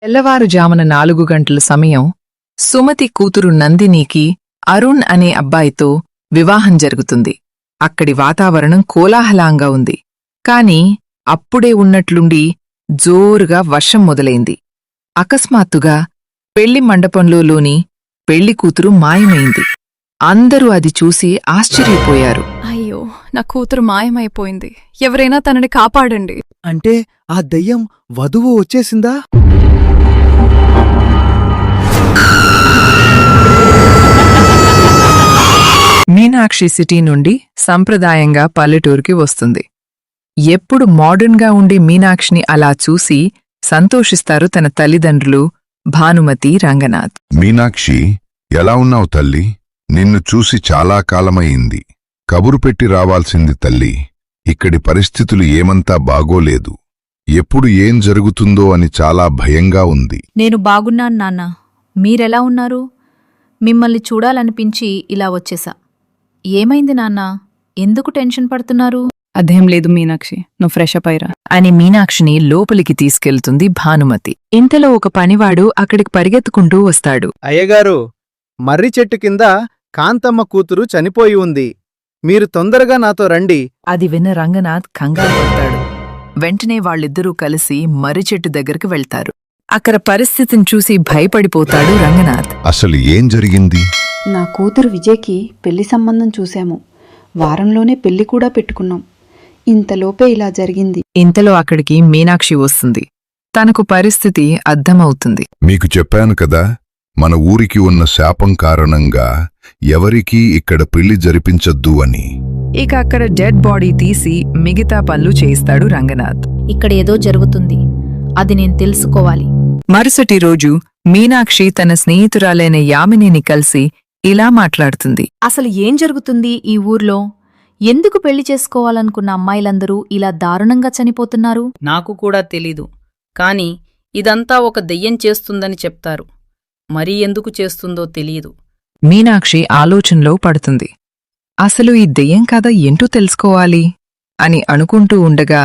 తెల్లవారుజామున 4 గంటల సమయం. సుమతి కూతురు నందినికి అరుణ్ అనే అబ్బాయితో వివాహం జరుగుతుంది. అక్కడి వాతావరణం కోలాహలంగా ఉంది. కాని అప్పుడే ఉన్నట్లుండి జోరుగా వర్షం మొదలైంది. అకస్మాత్తుగా పెళ్లి మండపంలోని పెళ్లికూతురు మాయమైంది. అందరూ అది చూసి ఆశ్చర్యపోయారు. అయ్యో, నా కూతురు మాయమైపోయింది. ఎవరైనా తనని కాపాడండి. అంటే ఆ దెయ్యం వధువు వచ్చేసిందా? మీనాక్షి సిటీ నుండి సంప్రదాయంగా పల్లెటూరుకి వస్తుంది. ఎప్పుడు మోడర్న్గా ఉండి మీనాక్షిని అలా చూసి సంతోషిస్తారు తన తల్లిదండ్రులు భానుమతి, రంగనాథ్. మీనాక్షి, ఎలా ఉన్నావు తల్లి? నిన్ను చూసి చాలా కాలమయింది. కబురు పెట్టి రావాల్సింది తల్లి. ఇక్కడి పరిస్థితులు ఏమంతా బాగోలేదు. ఎప్పుడు ఏం జరుగుతుందో అని చాలా భయంగా ఉంది. నేను బాగున్నాను నాన్నా. మీరెలా ఉన్నారు? మిమ్మల్ని చూడాలనిపించి ఇలా వచ్చేసా. ఏమైంది నాన్నా? ఎందుకు టెన్షన్ పడుతున్నారు? అదేం లేదు మీనాక్షి, నువ్వు ఫ్రెష్ అప్ అయ్యిరా అని మీనాక్షిని లోపలికి తీసుకెళ్తుంది భానుమతి. ఇంతలో ఒక పనివాడు అక్కడికి పరిగెత్తుకుంటూ వస్తాడు. అయ్యగారు, మర్రి చెట్టు కింద కాంతమ్మ కూతురు చనిపోయి ఉంది. మీరు తొందరగా నాతో రండి. అది విన్న రంగనాథ్ కంగారు పడతాడు. వెంటనే వాళ్ళిద్దరూ కలిసి మర్రిచెట్టు దగ్గరికి వెళ్తారు. అక్కడ పరిస్థితిని చూసి భయపడిపోతాడు రంగనాథ్. అసలు ఏం జరిగింది? నా కూతురు విజయ్కి పెళ్లి సంబంధం చూశాము. వారంలోనే పెళ్లి కూడా పెట్టుకున్నాం. ఇంతలోపే ఇలా జరిగింది. ఇంతలో అక్కడికి మీనాక్షి వస్తుంది. తనకు పరిస్థితి అర్థమవుతుంది. మీకు చెప్పాను కదా, మన ఊరికి ఉన్న శాపం కారణంగా ఎవరికీ ఇక్కడ పెళ్లి జరిపించొద్దు అని. ఇక అక్కడ డెడ్ బాడీ తీసి మిగతా పనులు చేయిస్తాడు రంగనాథ్. ఇక్కడ ఏదో జరుగుతుంది. అది నేను తెలుసుకోవాలి. మరుసటి రోజు మీనాక్షి తన స్నేహితురాలైన యామినిని కలిసి ఇలా మాట్లాడుతుంది. అసలు ఏం జరుగుతుంది ఈ ఊర్లో? ఎందుకు పెళ్లి చేసుకోవాలనుకున్న అమ్మాయిలందరూ ఇలా దారుణంగా చనిపోతున్నారు? నాకు కూడా తెలీదు. కాని ఇదంతా ఒక దెయ్యం చేస్తుందని చెప్తారు. మరీ ఎందుకు చేస్తుందో తెలియదు. మీనాక్షి ఆలోచనలో పడుతుంది. అసలు ఈ దెయ్యం కథ ఏంటో తెలుసుకోవాలి అని అనుకుంటూ ఉండగా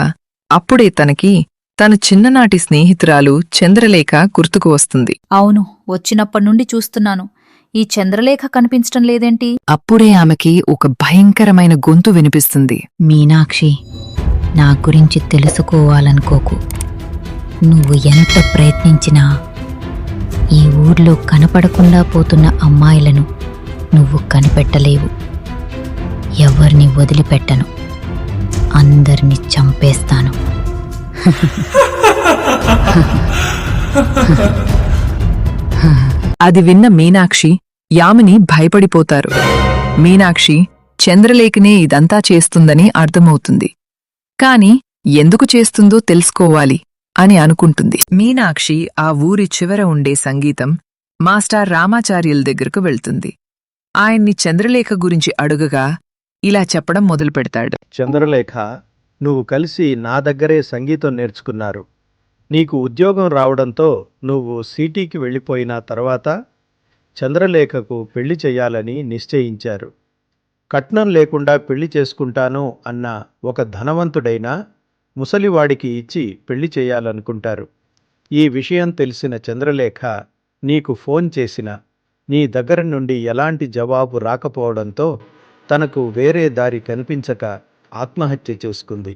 అప్పుడే తనకి తన చిన్ననాటి స్నేహితురాలు చంద్రలేఖ గుర్తుకు వస్తుంది. అవును, వచ్చినప్పటినుండి చూస్తున్నాను. ఈ చంద్రలేఖ కనిపించటం లేదేంటి? అప్పుడే ఆమెకి ఒక భయంకరమైన గొంతు వినిపిస్తుంది. మీనాక్షి, నా గురించి తెలుసుకోవాలనుకోకు. నువ్వు ఎంత ప్రయత్నించినా ఈ ఊర్లో కనపడకుండా పోతున్న అమ్మాయిలను నువ్వు కనిపెట్టలేవు. ఎవరిని వదిలిపెట్టను. అందర్నీ చంపేస్తాను. అది విన్న మీనాక్షి, యామిని భయపడిపోతారు. మీనాక్షి చంద్రలేఖనే ఇదంతా చేస్తుందని అర్థమవుతుంది. కాని ఎందుకు చేస్తుందో తెలుసుకోవాలి అని అనుకుంటుంది. మీనాక్షి ఆ ఊరి చివర ఉండే సంగీతం మాస్టర్ రామాచార్యుల దగ్గరకు వెళ్తుంది. ఆయన్ని చంద్రలేఖ గురించి అడుగగా ఇలా చెప్పడం మొదలుపెడతాడు. చంద్రలేఖ, నువ్వు కలిసి నా దగ్గరే సంగీతం నేర్చుకున్నారు. నీకు ఉద్యోగం రావడంతో నువ్వు సిటీకి వెళ్ళిపోయిన తర్వాత చంద్రలేఖకు పెళ్లి చెయ్యాలని నిశ్చయించారు. కట్నం లేకుండా పెళ్లి చేసుకుంటాను అన్న ఒక ధనవంతుడైన ముసలివాడికి ఇచ్చి పెళ్లి చెయ్యాలనుకుంటారు. ఈ విషయం తెలిసిన చంద్రలేఖ నీకు ఫోన్ చేసిన నీ దగ్గర నుండి ఎలాంటి జవాబు రాకపోవడంతో తనకు వేరే దారి కనిపించక ఆత్మహత్య చేసుకుంది.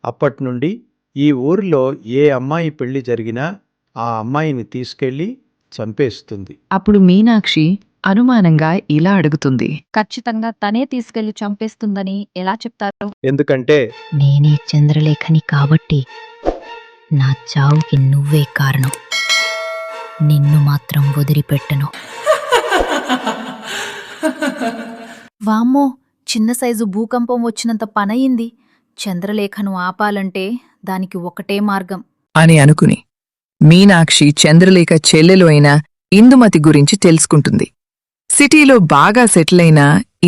అప్పట్నుండి ఈ ఊరిలో ఏ అమ్మాయి పెళ్లి జరిగినా ఆ అమ్మాయిని తీసుకెళ్లి చంపేస్తుంది. అప్పుడు మీనాక్షి అనుమానంగా ఇలా అడుగుతుంది. ఖచ్చితంగా తనే తీసుకెళ్లి చంపేస్తుందని ఎలా చెప్తారు? ఎందుకంటే నేనే చంద్రలేఖని కాబట్టి నా చావుకి నువ్వే కారణం. నిన్ను మాత్రం వదిలిపెట్టను. వామ్మో, చిన్న సైజు భూకంపం వచ్చినంత పనయింది. చంద్రలేఖను ఆపాలంటే దానికి ఒకటే మార్గం అని అనుకుని మీనాక్షి చంద్రలేఖ చెల్లెలు అయిన ఇందుమతి గురించి తెలుసుకుంటుంది. సిటీలో బాగా సెటిల్ అయిన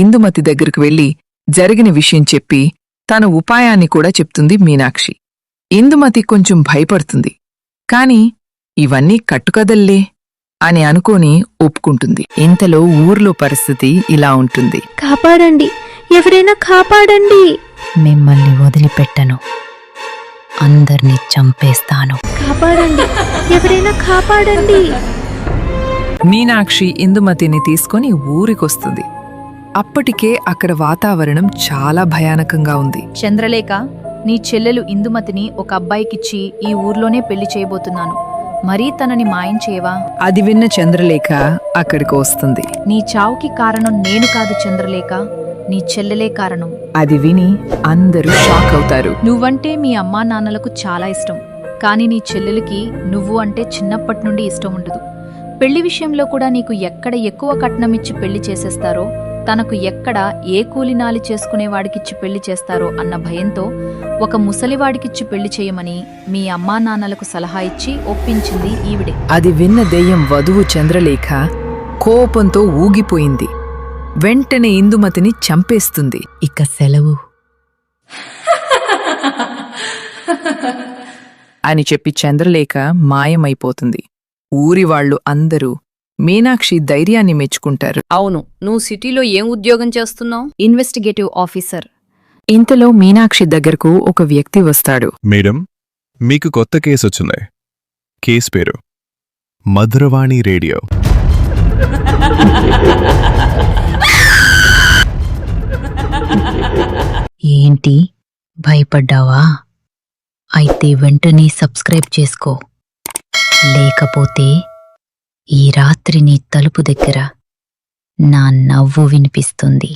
ఇందుమతి దగ్గరకు వెళ్లి జరిగిన విషయం చెప్పి తన ఉపాయాన్ని కూడా చెప్తుంది మీనాక్షి. ఇందుమతి కొంచెం భయపడుతుంది. కాని ఇవన్నీ కట్టుకదల్లే అని అనుకోని ఒప్పుకుంటుంది. ఇంతలో ఊర్లో పరిస్థితి ఇలా ఉంటుంది. కాపాడండి, ఎవరైనా కాపాడండి. మిమ్మల్ని వదిలిపెట్టను. అందర్నీ చంపేస్తాను. కాపాడండి, ఎవరైనా కాపాడండి. మీనాక్షి ఇందుమతిని తీసుకొని ఊరికొస్తుంది. అప్పటికే అక్కడ వాతావరణం చాలా భయానకంగా ఉంది. చంద్రలేఖ, నీ చెల్లెలు ఇందుమతిని ఒక అబ్బాయికిచ్చి ఈ ఊర్లోనే పెళ్లి చేయబోతున్నాను. మరీ తనని మాయం చేయవా? అది విన్న చంద్రలేఖ అక్కడికి వస్తుంది. నీ చావుకి కారణం నేను కాదు చంద్రలేఖ, నీ చెల్లెలే కారణం. అది విని అందరూ షాక్ అవుతారు. నువ్వంటే మీ అమ్మా నాన్నలకు చాలా ఇష్టం, కానీ నీ చెల్లెలికి నువ్వు అంటే చిన్నప్పటి నుండి ఇష్టం ఉండదు. పెళ్లి విషయంలో కూడా నీకు ఎక్కడ ఎక్కువ కట్నం ఇచ్చి పెళ్లి చేసేస్తారో, తనకు ఎక్కడ ఏ కూలినాలి చేసుకునేవాడికిచ్చి పెళ్లి చేస్తారో అన్న భయంతో ఒక ముసలివాడికిచ్చి పెళ్లి చేయమని మీ అమ్మా నాన్నలకు సలహా ఇచ్చి ఒప్పించింది ఈవిడే. అది విన్న దెయ్యం వధువు చంద్రలేఖ కోపంతో ఊగిపోయింది. వెంటనే ఇందుమతిని చంపేస్తుంది. ఇక సెలవు అని చెప్పి చంద్రలేఖ మాయమైపోతుంది. ఊరి వాళ్ళు అందరూ మీనాక్షి ధైర్యాన్ని మెచ్చుకుంటారు. అవును, నువ్వు సిటీలో ఏం ఉద్యోగం చేస్తున్నావు? Investigative officer. ఇంతలో మీనాక్షి దగ్గరకు ఒక వ్యక్తి వస్తాడు. మేడం, మీకు కొత్త కేసు వచ్చింది. కేసు పేరు మధురవాణి రేడియో. ఏంటి, భయపడ్డావా? అయితే వెంటనే సబ్స్క్రైబ్ చేసుకో, లేకపోతే ఈ రాత్రి నీ తలుపు దగ్గర నా నవ్వు వినిపిస్తుంది.